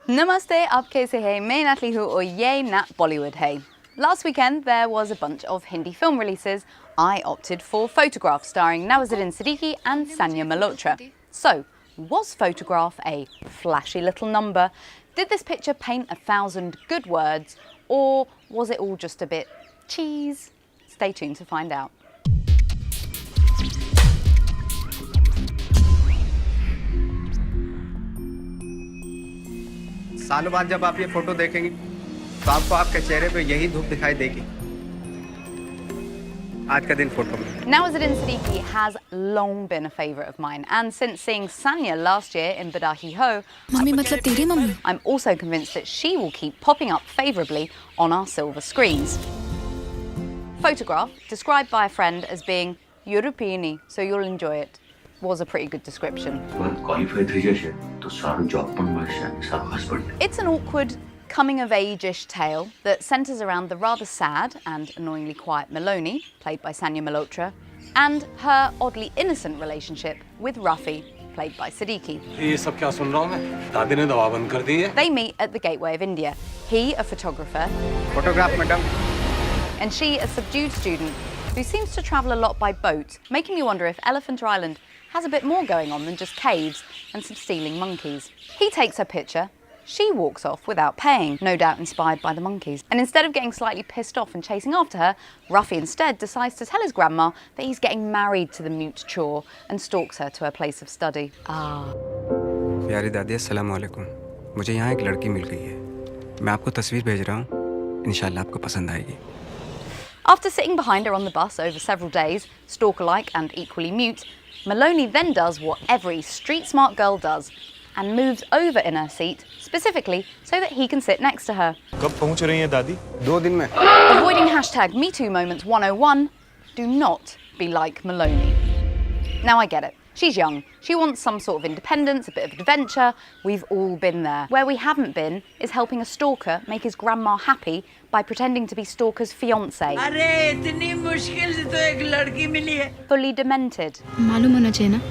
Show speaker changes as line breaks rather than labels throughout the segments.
Namaste, aap kaise hai? Main Natalie hu aur ye Nat Bollywood hai. Last weekend there was a bunch of Hindi film releases. I opted for Photograph, starring Nawazuddin, Siddiqui and Sanya Malhotra. So, was Photograph a flashy little number? Did this picture paint 1,000 good words, or was it all just a bit cheese? Stay tuned to find out.
सालों बाद जब आप ये photo देखेंगे तो आपको आपके चेहरे पे यही धूप दिखाई देगी आज का दिन फोटो में।
Nawazuddin Siddiqui has long been a favourite of mine, and since seeing Sanya last year in Badahi Ho,
Mummy, matlab teri mummy?
I'm also convinced that she will keep popping up favourably on our silver screens. Photograph, described by a friend as being European-y, so you'll enjoy it, was a pretty good description. It's an awkward, coming-of-age-ish tale that centres around the rather sad and annoyingly quiet Maloney, played by Sanya Malhotra, and her oddly innocent relationship with Rafi, played by Siddiqui. They meet at the gateway of India. He, a photographer,
Photograph, madam.
and she, a subdued student who seems to travel a lot by boat, making me wonder if Elephant Island has a bit more going on than just caves and some stealing monkeys. He takes her picture. She walks off without paying, no doubt inspired by the monkeys. And instead of getting slightly pissed off and chasing after her, Rafi instead decides to tell his grandma that he's getting married to the mute chore and stalks her to her place of study.
प्यारी दादी अस्सलाम वालेकुम। मुझे यहाँ एक लड़की मिल गई है। मैं आपको तस्वीर भेज रहा हूँ। इंशाल्लाह आपको पसंद आएगी।
After sitting behind her on the bus over several days, stalker-like and equally mute, Maloney then does what every street-smart girl does and moves over in her seat, specifically so that he can sit next to her.
कब पहुँच रही हैं दादी?
2 दिन में।
Avoiding hashtag MeTooMoments 101, do not be like Maloney. Now I get it. She's young. She wants some sort of independence, a bit of adventure. We've all been there. Where we haven't been is helping a stalker make his grandma happy by pretending to be stalker's fiancé.
अरे इतनी मुश्किल से तो एक लड़की मिली है।
Fully demented.
मालूम होना चाहिए ना?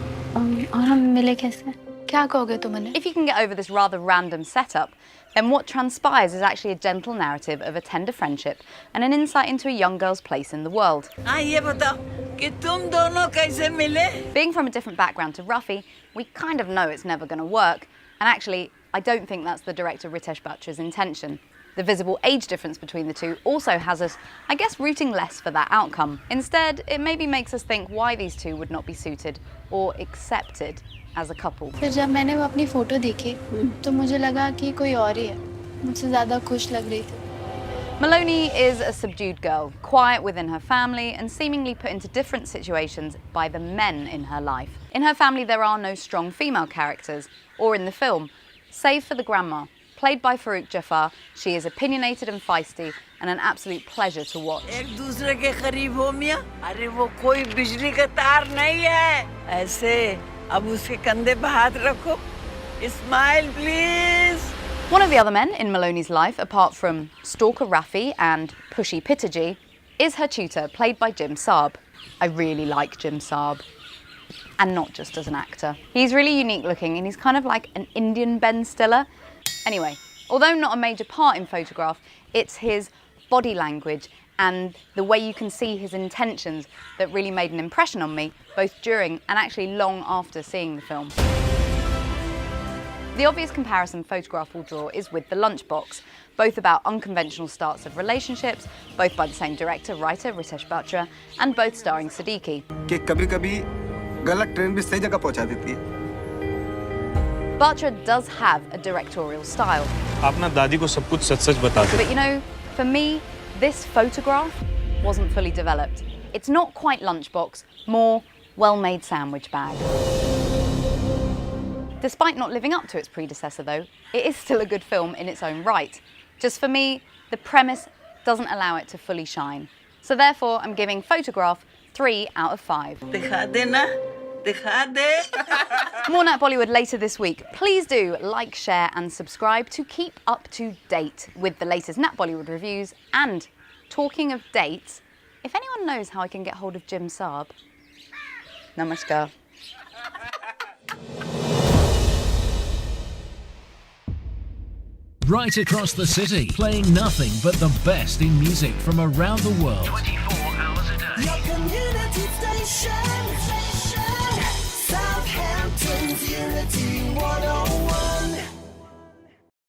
और हम मिले कैसे? क्या कहोगे तुम उन्हें?
If you can get over this rather random setup, then what transpires is actually a gentle narrative of a tender friendship and an insight into a young girl's place in the world.
हाँ ये बताओ कि तुम दोनों कैसे मिले?
Being from a different background to Rafi, we kind of know it's never going to work. And actually, I don't think that's the director Ritesh Batra's intention. The visible age difference between the two also has us, I guess, rooting less for that outcome. Instead, it maybe makes us think why these two would not be suited or accepted as a couple.
फिर जब मैंने वो अपनी photo देखी, तो मुझे लगा कि कोई और ही है। मुझसे ज़्यादा खुश लग रही थी।
Maloney is a subdued girl, quiet within her family and seemingly put into different situations by the men in her life. In her family, there are no strong female characters, or in the film, save for the grandma. Played by Farooq Jafar, she is opinionated and feisty and an absolute pleasure to watch.
एक दूसरे के करीब हो मियाँ? अरे वो कोई बिजली का तार नहीं है। ऐसे अब उसके कंधे पे हाथ रखो। Smile, please.
One of the other men in Maloney's life, apart from stalker Rafi and pushy Pittaji, is her tutor, played by Jim Saab. I really like Jim Saab, and not just as an actor. He's really unique looking and he's kind of like an Indian Ben Stiller. Anyway, although not a major part in Photograph, it's his body language and the way you can see his intentions that really made an impression on me, both during and actually long after seeing the film. The obvious comparison Photograph will draw is with The Lunchbox, both about unconventional starts of relationships, both by the same director, writer, Ritesh Batra, and both starring Siddiqui.
कि कभी-कभी गलत train भी सही जगह पहुँचा देती है।
Batra does have a directorial style.
आप ना दादी को सब कुछ सच-सच बता दे।
But you know, for me, this Photograph wasn't fully developed. It's not quite Lunchbox, more well-made sandwich bag. Despite not living up to its predecessor though, it is still a good film in its own right. Just for me, the premise doesn't allow it to fully shine. So therefore, I'm giving Photograph 3 out of 5.
दिखा दे ना, दिखा दे।
More Nat Bollywood later this week. Please do like, share and subscribe to keep up to date with the latest Nat Bollywood reviews. And talking of dates, if anyone knows how I can get hold of Jim Saab, namaskar.
right across the city, playing nothing but the best in music from around the world.
24 hours a day. Your community station.